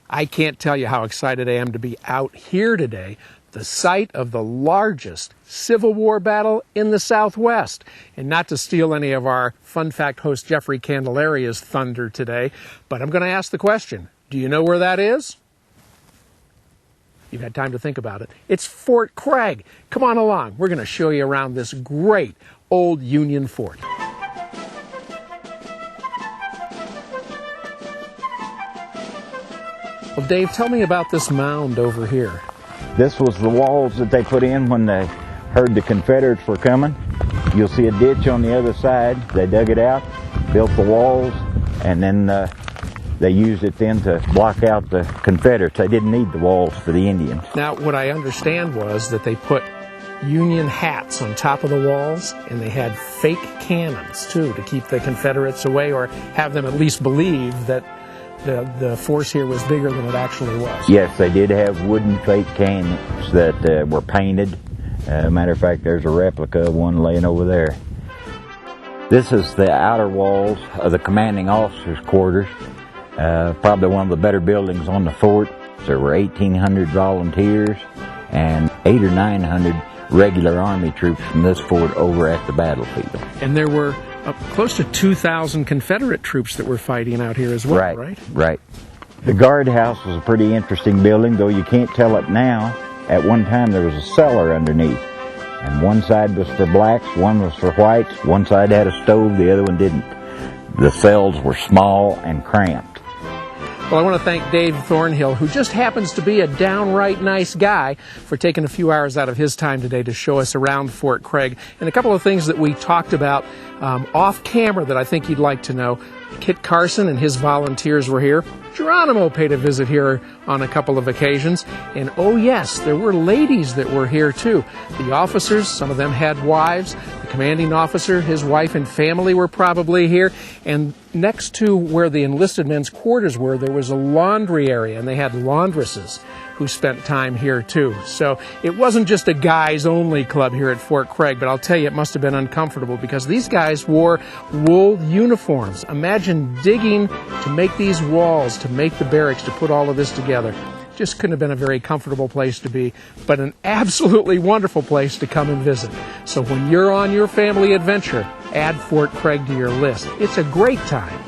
I can't tell you how excited I am to be out here today, the site of the largest Civil War battle in the Southwest. And not to steal any of our Fun Fact host Jeffrey Candelaria's thunder today, but I'm going to ask the question, do you know where that is? You've had time to think about it. It's Fort Craig. Come on along. We're going to show you around this great old Union fort. Well, Dave, tell me about this mound over here. This was the walls that they put in when they heard the Confederates were coming. You'll see a ditch on the other side. They dug it out, built the walls, and then they used it then to block out the Confederates. They didn't need the walls for the Indians. Now, what I understand was that they put Union hats on top of the walls, and they had fake cannons, too, to keep the Confederates away or have them at least believe that the force here was bigger than it actually was. Yes, they did have wooden fake cannons that were painted. Matter of fact, there's a replica of one laying over there. This is the outer walls of the commanding officers' quarters. Probably one of the better buildings on the fort. There were 1,800 volunteers and 800 or 900 regular Army troops from this fort over at the battlefield. And there were close to 2,000 Confederate troops that were fighting out here as well, right? Right. The guardhouse was a pretty interesting building, though you can't tell it now. At one time there was a cellar underneath, and one side was for blacks, one was for whites. One side had a stove, the other one didn't. The cells were small and cramped. Well, I want to thank Dave Thornhill, who just happens to be a downright nice guy, for taking a few hours out of his time today to show us around Fort Craig. And a couple of things that we talked about off camera that I think you'd like to know. Kit Carson and his volunteers were here. Geronimo paid a visit here on a couple of occasions. And oh yes, there were ladies that were here too. The officers, some of them had wives. The commanding officer, his wife and family were probably here. And next to where the enlisted men's quarters were, there was a laundry area, and they had laundresses who spent time here too. So it wasn't just a guys-only club here at Fort Craig, but I'll tell you, it must have been uncomfortable because these guys wore wool uniforms. Imagine digging to make these walls, to make the barracks, to put all of this together. Just couldn't have been a very comfortable place to be, but an absolutely wonderful place to come and visit. So when you're on your family adventure, add Fort Craig to your list. It's a great time.